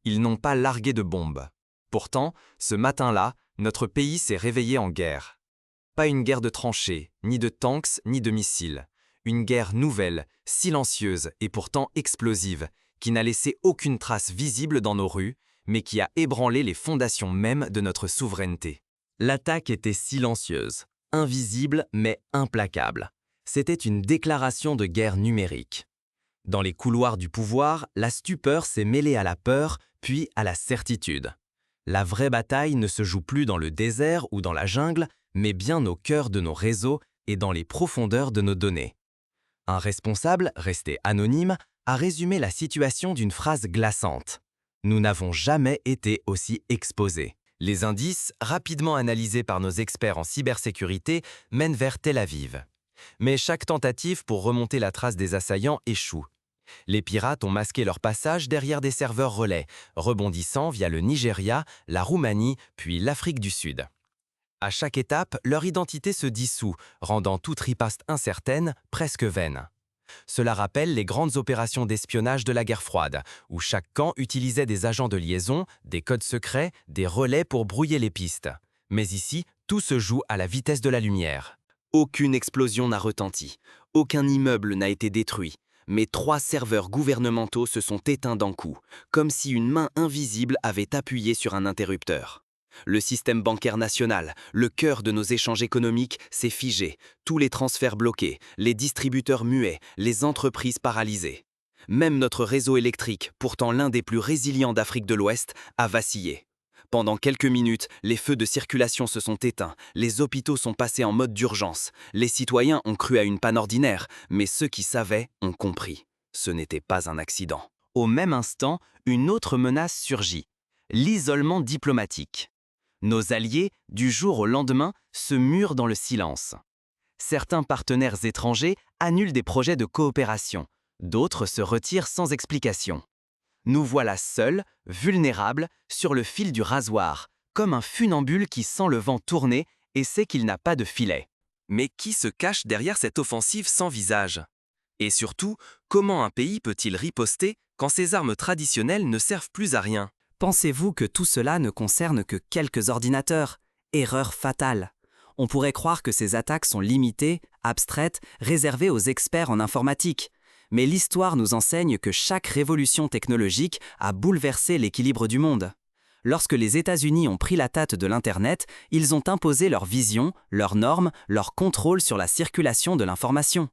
Ils n'ont pas largué de bombes. Pourtant, ce matin-là, notre pays s'est réveillé en guerre. Pas une guerre de tranchées, ni de tanks, ni de missiles. Une guerre nouvelle, silencieuse et pourtant explosive, qui n'a laissé aucune trace visible dans nos rues, mais qui a ébranlé les fondations mêmes de notre souveraineté. L'attaque était silencieuse, invisible mais implacable. C'était une déclaration de guerre numérique. Dans les couloirs du pouvoir, la stupeur s'est mêlée à la peur, puis à la certitude. La vraie bataille ne se joue plus dans le désert ou dans la jungle, mais bien au cœur de nos réseaux et dans les profondeurs de nos données. Un responsable, resté anonyme, a résumé la situation d'une phrase glaçante. « Nous n'avons jamais été aussi exposés ». Les indices, rapidement analysés par nos experts en cybersécurité, mènent vers Tel Aviv. Mais chaque tentative pour remonter la trace des assaillants échoue. Les pirates ont masqué leur passage derrière des serveurs relais, rebondissant via le Nigeria, la Roumanie, puis l'Afrique du Sud. À chaque étape, leur identité se dissout, rendant toute riposte incertaine, presque vaine. Cela rappelle les grandes opérations d'espionnage de la guerre froide, où chaque camp utilisait des agents de liaison, des codes secrets, des relais pour brouiller les pistes. Mais ici, tout se joue à la vitesse de la lumière. Aucune explosion n'a retenti, aucun immeuble n'a été détruit, mais 3 serveurs gouvernementaux se sont éteints d'un coup, comme si une main invisible avait appuyé sur un interrupteur. Le système bancaire national, le cœur de nos échanges économiques, s'est figé, tous les transferts bloqués, les distributeurs muets, les entreprises paralysées. Même notre réseau électrique, pourtant l'un des plus résilients d'Afrique de l'Ouest, a vacillé. Pendant quelques minutes, les feux de circulation se sont éteints, les hôpitaux sont passés en mode d'urgence, les citoyens ont cru à une panne ordinaire, mais ceux qui savaient ont compris. Ce n'était pas un accident. Au même instant, une autre menace surgit, l'isolement diplomatique. Nos alliés, du jour au lendemain, se murent dans le silence. Certains partenaires étrangers annulent des projets de coopération, d'autres se retirent sans explication. Nous voilà seuls, vulnérables, sur le fil du rasoir, comme un funambule qui sent le vent tourner et sait qu'il n'a pas de filet. Mais qui se cache derrière cette offensive sans visage? Et surtout, comment un pays peut-il riposter quand ses armes traditionnelles ne servent plus à rien? Pensez-vous que tout cela ne concerne que quelques ordinateurs? Erreur fatale. On pourrait croire que ces attaques sont limitées, abstraites, réservées aux experts en informatique. Mais l'histoire nous enseigne que chaque révolution technologique a bouleversé l'équilibre du monde. Lorsque les États-Unis ont pris la tête de l'Internet, ils ont imposé leur vision, leurs normes, leur contrôle sur la circulation de l'information.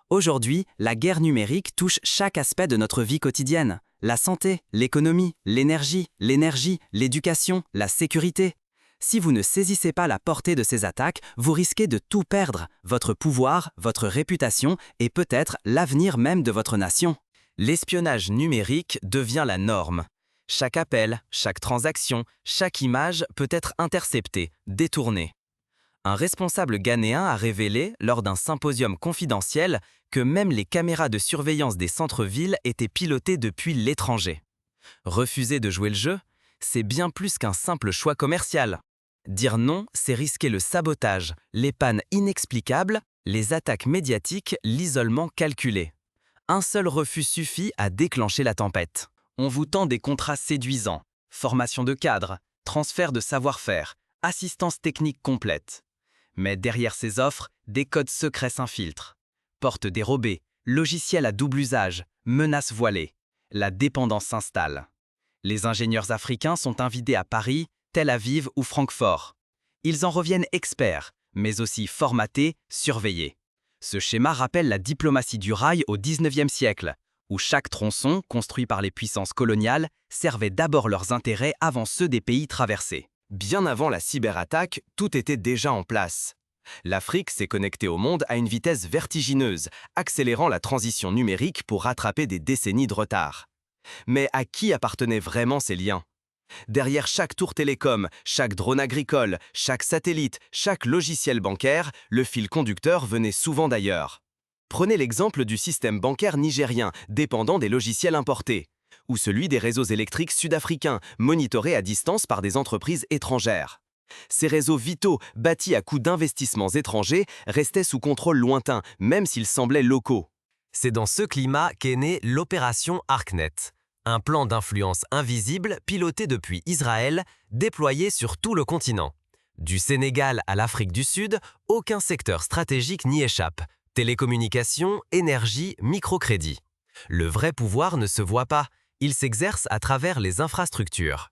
Aujourd'hui, la guerre numérique touche chaque aspect de notre vie quotidienne. La santé, l'économie, l'énergie, l'éducation, la sécurité. Si vous ne saisissez pas la portée de ces attaques, vous risquez de tout perdre, votre pouvoir, votre réputation et peut-être l'avenir même de votre nation. L'espionnage numérique devient la norme. Chaque appel, chaque transaction, chaque image peut être interceptée, détournée. Un responsable ghanéen a révélé, lors d'un symposium confidentiel, que même les caméras de surveillance des centres-villes étaient pilotées depuis l'étranger. Refuser de jouer le jeu, c'est bien plus qu'un simple choix commercial. Dire non, c'est risquer le sabotage, les pannes inexplicables, les attaques médiatiques, l'isolement calculé. Un seul refus suffit à déclencher la tempête. On vous tend des contrats séduisants, formation de cadres, transfert de savoir-faire, assistance technique complète. Mais derrière ces offres, des codes secrets s'infiltrent. Portes dérobées, logiciels à double usage, menaces voilées. La dépendance s'installe. Les ingénieurs africains sont invités à Paris, Tel Aviv ou Francfort. Ils en reviennent experts, mais aussi formatés, surveillés. Ce schéma rappelle la diplomatie du rail au XIXe siècle, où chaque tronçon, construit par les puissances coloniales, servait d'abord leurs intérêts avant ceux des pays traversés. Bien avant la cyberattaque, tout était déjà en place. L'Afrique s'est connectée au monde à une vitesse vertigineuse, accélérant la transition numérique pour rattraper des décennies de retard. Mais à qui appartenaient vraiment ces liens? Derrière chaque tour télécom, chaque drone agricole, chaque satellite, chaque logiciel bancaire, le fil conducteur venait souvent d'ailleurs. Prenez l'exemple du système bancaire nigérien, dépendant des logiciels importés, ou celui des réseaux électriques sud-africains, monitorés à distance par des entreprises étrangères. Ces réseaux vitaux, bâtis à coups d'investissements étrangers, restaient sous contrôle lointain, même s'ils semblaient locaux. C'est dans ce climat qu'est née l'opération ArcNet, Un plan d'influence invisible piloté depuis Israël, déployé sur tout le continent. Du Sénégal à l'Afrique du Sud, aucun secteur stratégique n'y échappe. Télécommunications, énergie, microcrédit. Le vrai pouvoir ne se voit pas, il s'exerce à travers les infrastructures.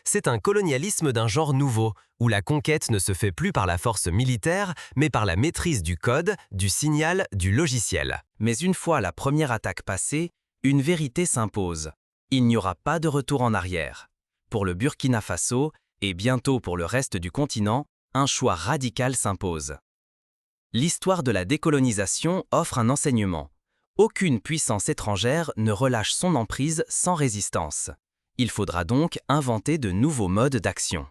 C'est un colonialisme d'un genre nouveau, où la conquête ne se fait plus par la force militaire, mais par la maîtrise du code, du signal, du logiciel. Mais une fois la première attaque passée, une vérité s'impose. Il n'y aura pas de retour en arrière. Pour le Burkina Faso, et bientôt pour le reste du continent, un choix radical s'impose. L'histoire de la décolonisation offre un enseignement. Aucune puissance étrangère ne relâche son emprise sans résistance. Il faudra donc inventer de nouveaux modes d'action.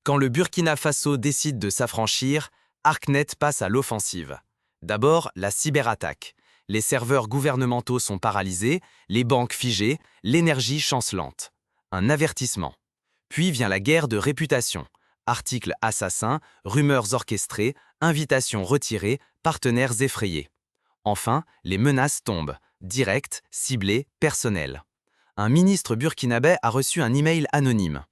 Quand le Burkina Faso décide de s'affranchir, ArcNet passe à l'offensive. D'abord, la cyberattaque. Les serveurs gouvernementaux sont paralysés, les banques figées, l'énergie chancelante. Un avertissement. Puis vient la guerre de réputation. Articles assassins, rumeurs orchestrées, invitations retirées, partenaires effrayés. Enfin, les menaces tombent, directes, ciblées, personnelles. Un ministre burkinabé a reçu un email anonyme.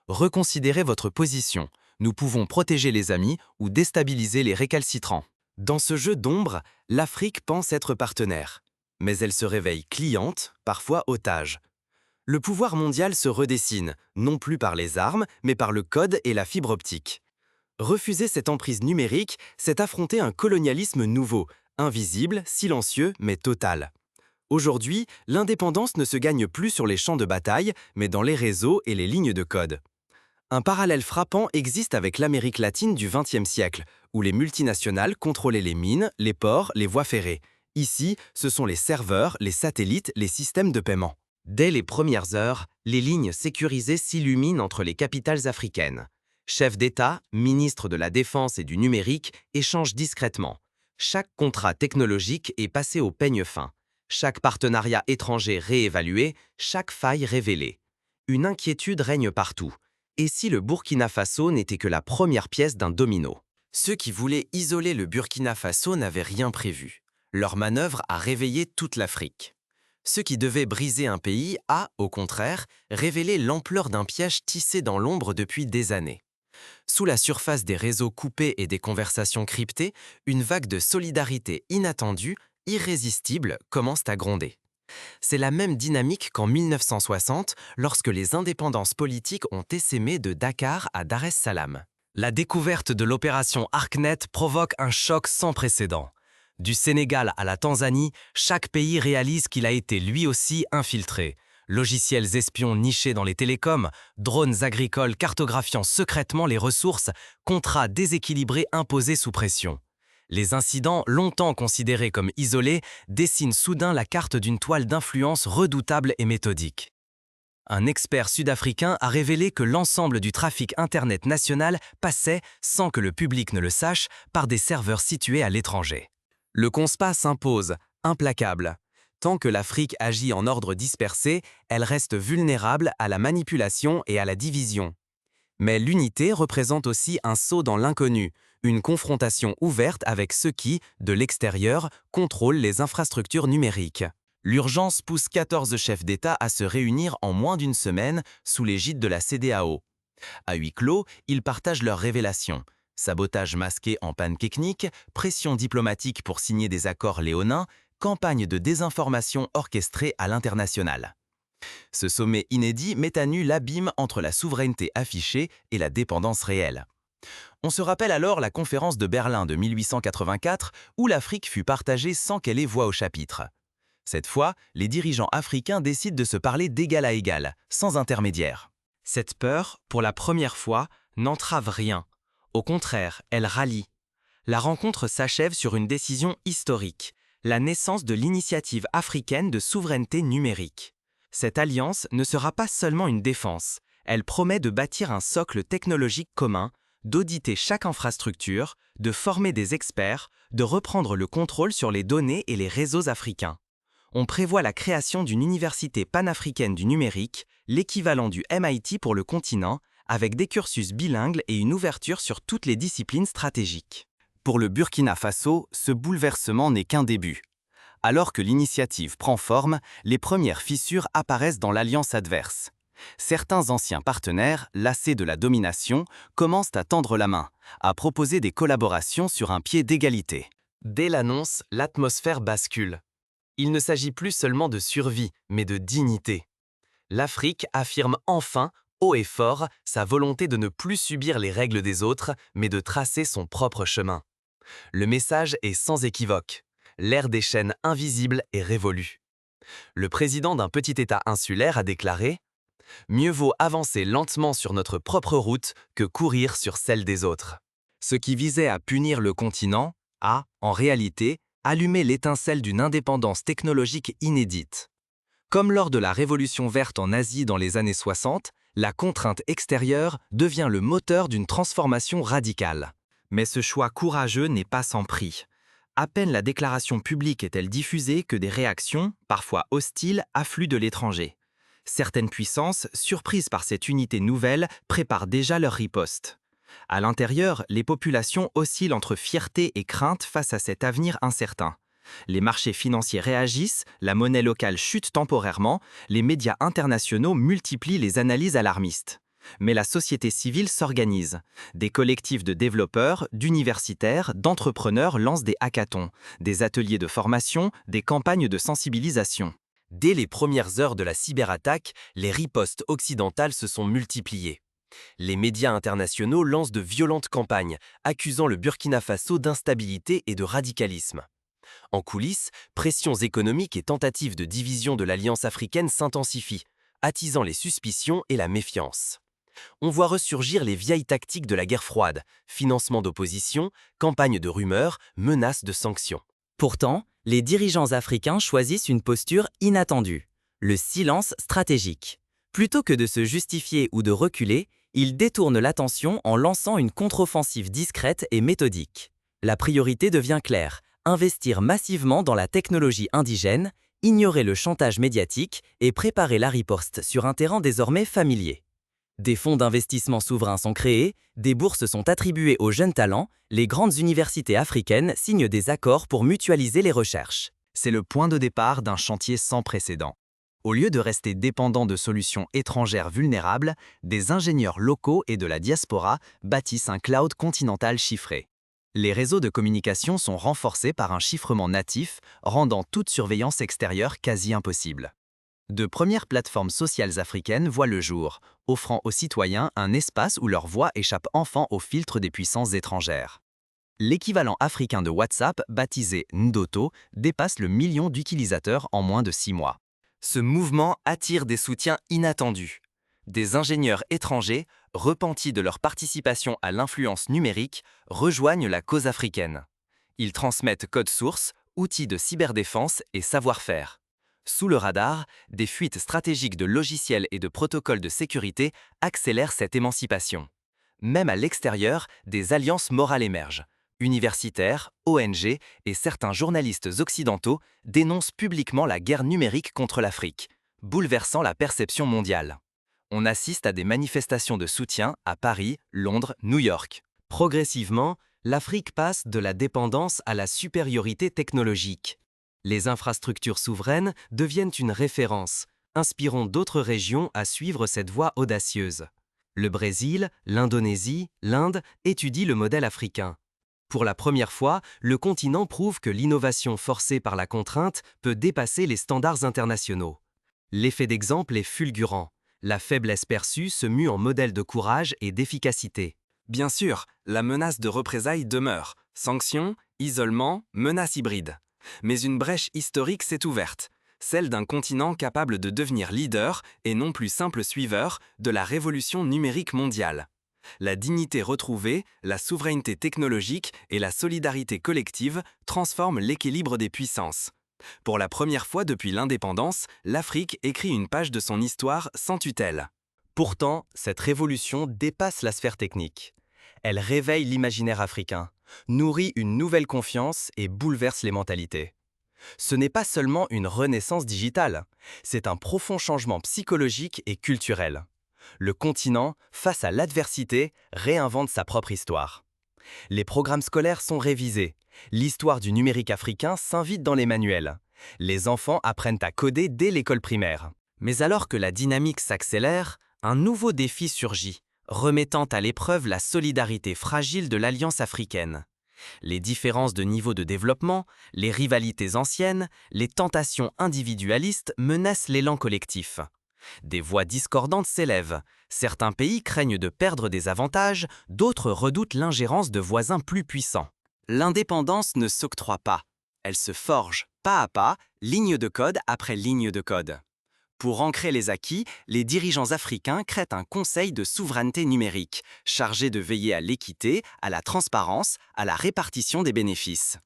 Reconsidérez votre position. Nous pouvons protéger les amis ou déstabiliser les récalcitrants. Dans ce jeu d'ombre, l'Afrique pense être partenaire. Mais elle se réveille cliente, parfois otage. Le pouvoir mondial se redessine, non plus par les armes, mais par le code et la fibre optique. Refuser cette emprise numérique, c'est affronter un colonialisme nouveau, invisible, silencieux, mais total. Aujourd'hui, l'indépendance ne se gagne plus sur les champs de bataille, mais dans les réseaux et les lignes de code. Un parallèle frappant existe avec l'Amérique latine du XXe siècle, où les multinationales contrôlaient les mines, les ports, les voies ferrées. Ici, ce sont les serveurs, les satellites, les systèmes de paiement. Dès les premières heures, les lignes sécurisées s'illuminent entre les capitales africaines. Chefs d'État, ministres de la Défense et du numérique échangent discrètement. Chaque contrat technologique est passé au peigne fin. Chaque partenariat étranger réévalué, chaque faille révélée. Une inquiétude règne partout. Et si le Burkina Faso n'était que la première pièce d'un domino? Ceux qui voulaient isoler le Burkina Faso n'avaient rien prévu. Leur manœuvre a réveillé toute l'Afrique. Ce qui devait briser un pays a, au contraire, révélé l'ampleur d'un piège tissé dans l'ombre depuis des années. Sous la surface des réseaux coupés et des conversations cryptées, une vague de solidarité inattendue, irrésistible, commence à gronder. C'est la même dynamique qu'en 1960, lorsque les indépendances politiques ont essaimé de Dakar à Dar es Salaam. La découverte de l'opération ArcNet provoque un choc sans précédent. Du Sénégal à la Tanzanie, chaque pays réalise qu'il a été lui aussi infiltré. Logiciels espions nichés dans les télécoms, drones agricoles cartographiant secrètement les ressources, contrats déséquilibrés imposés sous pression. Les incidents, longtemps considérés comme isolés, dessinent soudain la carte d'une toile d'influence redoutable et méthodique. Un expert sud-africain a révélé que l'ensemble du trafic Internet national passait, sans que le public ne le sache, par des serveurs situés à l'étranger. Le constat s'impose, implacable. Tant que l'Afrique agit en ordre dispersé, elle reste vulnérable à la manipulation et à la division. Mais l'unité représente aussi un saut dans l'inconnu, une confrontation ouverte avec ceux qui, de l'extérieur, contrôlent les infrastructures numériques. L'urgence pousse 14 chefs d'État à se réunir en moins d'une semaine sous l'égide de la CEDEAO. À huis clos, ils partagent leurs révélations. Sabotage masqué en panne technique, pression diplomatique pour signer des accords léonins, campagne de désinformation orchestrée à l'international. Ce sommet inédit met à nu l'abîme entre la souveraineté affichée et la dépendance réelle. On se rappelle alors la conférence de Berlin de 1884 où l'Afrique fut partagée sans qu'elle ait voix au chapitre. Cette fois, les dirigeants africains décident de se parler d'égal à égal, sans intermédiaire. Cette peur, pour la première fois, n'entrave rien. Au contraire, elle rallie. La rencontre s'achève sur une décision historique, la naissance de l'initiative africaine de souveraineté numérique. Cette alliance ne sera pas seulement une défense, elle promet de bâtir un socle technologique commun, d'auditer chaque infrastructure, de former des experts, de reprendre le contrôle sur les données et les réseaux africains. On prévoit la création d'une université panafricaine du numérique, l'équivalent du MIT pour le continent, avec des cursus bilingues et une ouverture sur toutes les disciplines stratégiques. Pour le Burkina Faso, ce bouleversement n'est qu'un début. Alors que l'initiative prend forme, les premières fissures apparaissent dans l'alliance adverse. Certains anciens partenaires, lassés de la domination, commencent à tendre la main, à proposer des collaborations sur un pied d'égalité. Dès l'annonce, l'atmosphère bascule. Il ne s'agit plus seulement de survie, mais de dignité. L'Afrique affirme enfin, haut et fort, sa volonté de ne plus subir les règles des autres, mais de tracer son propre chemin. Le message est sans équivoque. L'ère des chaînes invisibles est révolue. Le président d'un petit État insulaire a déclaré « Mieux vaut avancer lentement sur notre propre route que courir sur celle des autres ». Ce qui visait à punir le continent a, en réalité, allumé l'étincelle d'une indépendance technologique inédite. Comme lors de la Révolution verte en Asie dans les années 60, la contrainte extérieure devient le moteur d'une transformation radicale. Mais ce choix courageux n'est pas sans prix. À peine la déclaration publique est-elle diffusée que des réactions, parfois hostiles, affluent de l'étranger. Certaines puissances, surprises par cette unité nouvelle, préparent déjà leur riposte. À l'intérieur, les populations oscillent entre fierté et crainte face à cet avenir incertain. Les marchés financiers réagissent, la monnaie locale chute temporairement, les médias internationaux multiplient les analyses alarmistes. Mais la société civile s'organise. Des collectifs de développeurs, d'universitaires, d'entrepreneurs lancent des hackathons, des ateliers de formation, des campagnes de sensibilisation. Dès les premières heures de la cyberattaque, les ripostes occidentales se sont multipliées. Les médias internationaux lancent de violentes campagnes, accusant le Burkina Faso d'instabilité et de radicalisme. En coulisses, pressions économiques et tentatives de division de l'Alliance africaine s'intensifient, attisant les suspicions et la méfiance. On voit ressurgir les vieilles tactiques de la guerre froide, financement d'opposition, campagne de rumeurs, menaces de sanctions. Pourtant, les dirigeants africains choisissent une posture inattendue, le silence stratégique. Plutôt que de se justifier ou de reculer, ils détournent l'attention en lançant une contre-offensive discrète et méthodique. La priorité devient claire, investir massivement dans la technologie indigène, ignorer le chantage médiatique et préparer la riposte sur un terrain désormais familier. Des fonds d'investissement souverains sont créés, des bourses sont attribuées aux jeunes talents, les grandes universités africaines signent des accords pour mutualiser les recherches. C'est le point de départ d'un chantier sans précédent. Au lieu de rester dépendants de solutions étrangères vulnérables, des ingénieurs locaux et de la diaspora bâtissent un cloud continental chiffré. Les réseaux de communication sont renforcés par un chiffrement natif, rendant toute surveillance extérieure quasi impossible. De premières plateformes sociales africaines voient le jour, offrant aux citoyens un espace où leur voix échappe enfin au filtre des puissances étrangères. L'équivalent africain de WhatsApp, baptisé Ndoto, dépasse le million d'utilisateurs en moins de 6 mois. Ce mouvement attire des soutiens inattendus. Des ingénieurs étrangers, repentis de leur participation à l'influence numérique, rejoignent la cause africaine. Ils transmettent code source, outils de cyberdéfense et savoir-faire. Sous le radar, des fuites stratégiques de logiciels et de protocoles de sécurité accélèrent cette émancipation. Même à l'extérieur, des alliances morales émergent. Universitaires, ONG et certains journalistes occidentaux dénoncent publiquement la guerre numérique contre l'Afrique, bouleversant la perception mondiale. On assiste à des manifestations de soutien à Paris, Londres, New York. Progressivement, l'Afrique passe de la dépendance à la supériorité technologique. Les infrastructures souveraines deviennent une référence, inspirant d'autres régions à suivre cette voie audacieuse. Le Brésil, l'Indonésie, l'Inde étudient le modèle africain. Pour la première fois, le continent prouve que l'innovation forcée par la contrainte peut dépasser les standards internationaux. L'effet d'exemple est fulgurant. La faiblesse perçue se mue en modèle de courage et d'efficacité. Bien sûr, la menace de représailles demeure. Sanctions, isolement, menace hybride. Mais une brèche historique s'est ouverte, celle d'un continent capable de devenir leader et non plus simple suiveur de la révolution numérique mondiale. La dignité retrouvée, la souveraineté technologique et la solidarité collective transforment l'équilibre des puissances. Pour la première fois depuis l'indépendance, l'Afrique écrit une page de son histoire sans tutelle. Pourtant, cette révolution dépasse la sphère technique. Elle réveille l'imaginaire africain, nourrit une nouvelle confiance et bouleverse les mentalités. Ce n'est pas seulement une renaissance digitale, c'est un profond changement psychologique et culturel. Le continent, face à l'adversité, réinvente sa propre histoire. Les programmes scolaires sont révisés. L'histoire du numérique africain s'invite dans les manuels. Les enfants apprennent à coder dès l'école primaire. Mais alors que la dynamique s'accélère, un nouveau défi surgit, remettant à l'épreuve la solidarité fragile de l'Alliance africaine. Les différences de niveau de développement, les rivalités anciennes, les tentations individualistes menacent l'élan collectif. Des voix discordantes s'élèvent. Certains pays craignent de perdre des avantages, d'autres redoutent l'ingérence de voisins plus puissants. L'indépendance ne s'octroie pas. Elle se forge, pas à pas, ligne de code après ligne de code. Pour ancrer les acquis, les dirigeants africains créent un conseil de souveraineté numérique, chargé de veiller à l'équité, à la transparence, à la répartition des bénéfices.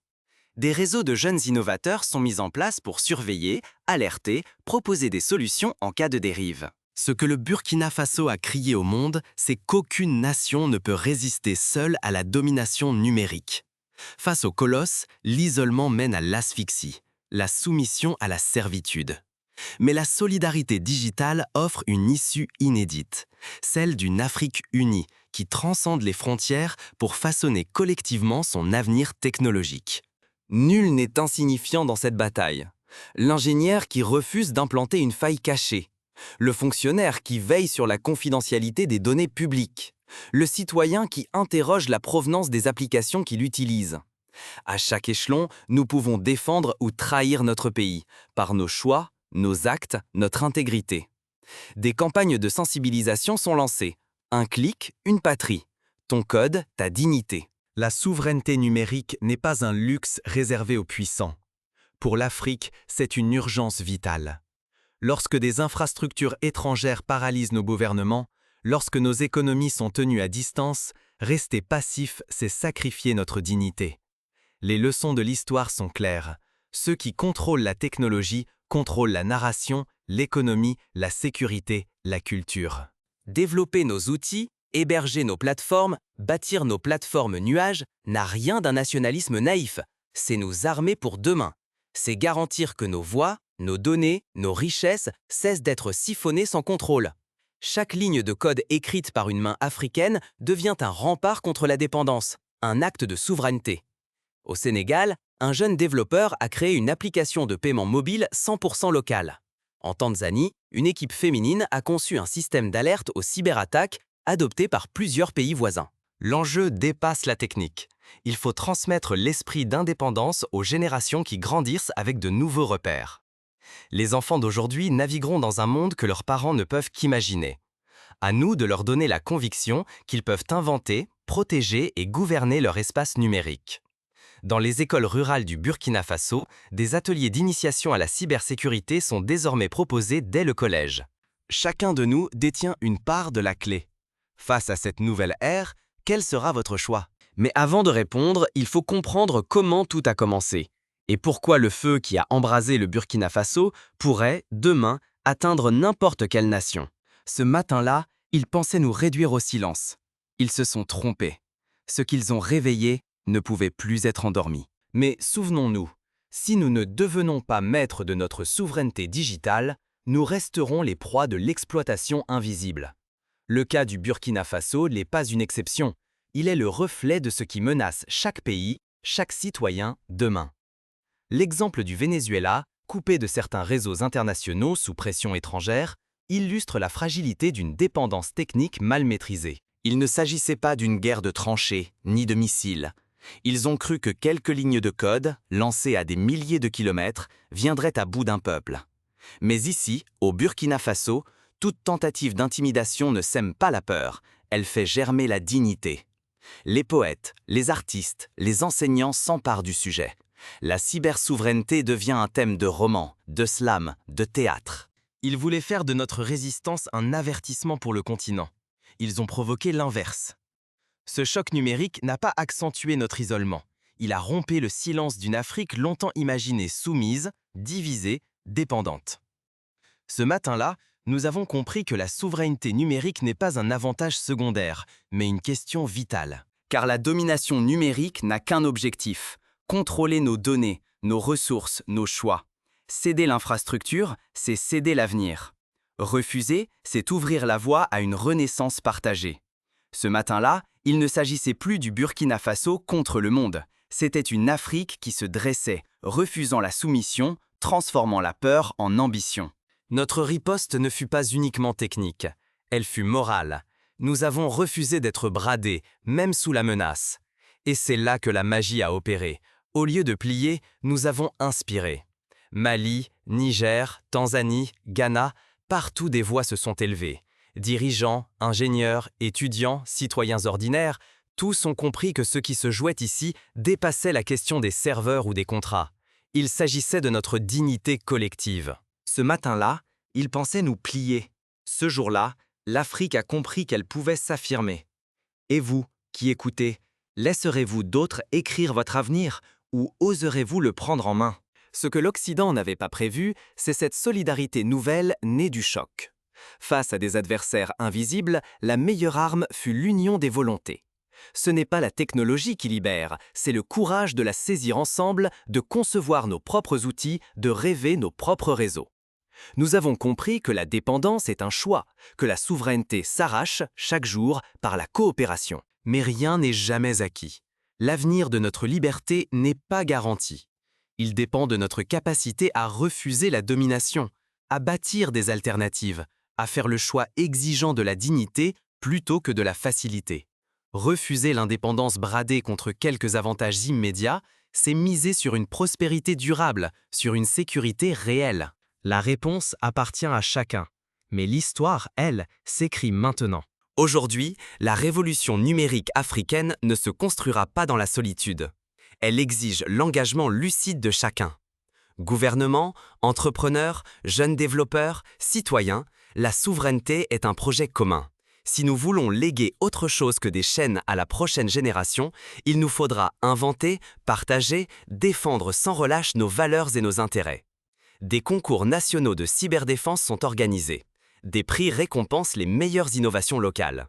Des réseaux de jeunes innovateurs sont mis en place pour surveiller, alerter, proposer des solutions en cas de dérive. Ce que le Burkina Faso a crié au monde, c'est qu'aucune nation ne peut résister seule à la domination numérique. Face au colosse, l'isolement mène à l'asphyxie, la soumission à la servitude. Mais la solidarité digitale offre une issue inédite, celle d'une Afrique unie qui transcende les frontières pour façonner collectivement son avenir technologique. Nul n'est insignifiant dans cette bataille. L'ingénieur qui refuse d'implanter une faille cachée, le fonctionnaire qui veille sur la confidentialité des données publiques, le citoyen qui interroge la provenance des applications qu'il utilise. À chaque échelon, nous pouvons défendre ou trahir notre pays, par nos choix, nos actes, notre intégrité. Des campagnes de sensibilisation sont lancées. Un clic, une patrie. Ton code, ta dignité. La souveraineté numérique n'est pas un luxe réservé aux puissants. Pour l'Afrique, c'est une urgence vitale. Lorsque des infrastructures étrangères paralysent nos gouvernements, lorsque nos économies sont tenues à distance, rester passif, c'est sacrifier notre dignité. Les leçons de l'histoire sont claires. Ceux qui contrôlent la technologie contrôlent la narration, l'économie, la sécurité, la culture. Développer nos outils, héberger nos plateformes, bâtir nos plateformes nuages n'a rien d'un nationalisme naïf. C'est nous armer pour demain. C'est garantir que nos voix, nos données, nos richesses cessent d'être siphonnées sans contrôle. Chaque ligne de code écrite par une main africaine devient un rempart contre la dépendance, un acte de souveraineté. Au Sénégal, un jeune développeur a créé une application de paiement mobile 100% locale. En Tanzanie, une équipe féminine a conçu un système d'alerte aux cyberattaques adopté par plusieurs pays voisins. L'enjeu dépasse la technique. Il faut transmettre l'esprit d'indépendance aux générations qui grandissent avec de nouveaux repères. Les enfants d'aujourd'hui navigueront dans un monde que leurs parents ne peuvent qu'imaginer. À nous de leur donner la conviction qu'ils peuvent inventer, protéger et gouverner leur espace numérique. Dans les écoles rurales du Burkina Faso, des ateliers d'initiation à la cybersécurité sont désormais proposés dès le collège. Chacun de nous détient une part de la clé. Face à cette nouvelle ère, quel sera votre choix? Mais avant de répondre, il faut comprendre comment tout a commencé et pourquoi le feu qui a embrasé le Burkina Faso pourrait, demain, atteindre n'importe quelle nation. Ce matin-là, ils pensaient nous réduire au silence. Ils se sont trompés. Ce qu'ils ont réveillé ne pouvait plus être endormi. Mais souvenons-nous, si nous ne devenons pas maîtres de notre souveraineté digitale, nous resterons les proies de l'exploitation invisible. Le cas du Burkina Faso n'est pas une exception. Il est le reflet de ce qui menace chaque pays, chaque citoyen, demain. L'exemple du Venezuela, coupé de certains réseaux internationaux sous pression étrangère, illustre la fragilité d'une dépendance technique mal maîtrisée. Il ne s'agissait pas d'une guerre de tranchées, ni de missiles. Ils ont cru que quelques lignes de code, lancées à des milliers de kilomètres, viendraient à bout d'un peuple. Mais ici, au Burkina Faso, toute tentative d'intimidation ne sème pas la peur, elle fait germer la dignité. Les poètes, les artistes, les enseignants s'emparent du sujet. La cybersouveraineté devient un thème de roman, de slam, de théâtre. Ils voulaient faire de notre résistance un avertissement pour le continent. Ils ont provoqué l'inverse. Ce choc numérique n'a pas accentué notre isolement. Il a rompu le silence d'une Afrique longtemps imaginée soumise, divisée, dépendante. Ce matin-là, nous avons compris que la souveraineté numérique n'est pas un avantage secondaire, mais une question vitale. Car la domination numérique n'a qu'un objectif: contrôler nos données, nos ressources, nos choix. Céder l'infrastructure, c'est céder l'avenir. Refuser, c'est ouvrir la voie à une renaissance partagée. Ce matin-là, il ne s'agissait plus du Burkina Faso contre le monde. C'était une Afrique qui se dressait, refusant la soumission, transformant la peur en ambition. Notre riposte ne fut pas uniquement technique, elle fut morale. Nous avons refusé d'être bradés, même sous la menace. Et c'est là que la magie a opéré. Au lieu de plier, nous avons inspiré. Mali, Niger, Tanzanie, Ghana, partout des voix se sont élevées. Dirigeants, ingénieurs, étudiants, citoyens ordinaires, tous ont compris que ce qui se jouait ici dépassait la question des serveurs ou des contrats. Il s'agissait de notre dignité collective. Ce matin-là, ils pensaient nous plier. Ce jour-là, l'Afrique a compris qu'elle pouvait s'affirmer. Et vous, qui écoutez, laisserez-vous d'autres écrire votre avenir ou oserez-vous le prendre en main? Ce que l'Occident n'avait pas prévu, c'est cette solidarité nouvelle née du choc. Face à des adversaires invisibles, la meilleure arme fut l'union des volontés. Ce n'est pas la technologie qui libère, c'est le courage de la saisir ensemble, de concevoir nos propres outils, de rêver nos propres réseaux. Nous avons compris que la dépendance est un choix, que la souveraineté s'arrache chaque jour par la coopération. Mais rien n'est jamais acquis. L'avenir de notre liberté n'est pas garanti. Il dépend de notre capacité à refuser la domination, à bâtir des alternatives, à faire le choix exigeant de la dignité plutôt que de la facilité. Refuser l'indépendance bradée contre quelques avantages immédiats, c'est miser sur une prospérité durable, sur une sécurité réelle. La réponse appartient à chacun. Mais l'histoire, elle, s'écrit maintenant. Aujourd'hui, la révolution numérique africaine ne se construira pas dans la solitude. Elle exige l'engagement lucide de chacun. Gouvernement, entrepreneurs, jeunes développeurs, citoyens, la souveraineté est un projet commun. Si nous voulons léguer autre chose que des chaînes à la prochaine génération, il nous faudra inventer, partager, défendre sans relâche nos valeurs et nos intérêts. Des concours nationaux de cyberdéfense sont organisés. Des prix récompensent les meilleures innovations locales.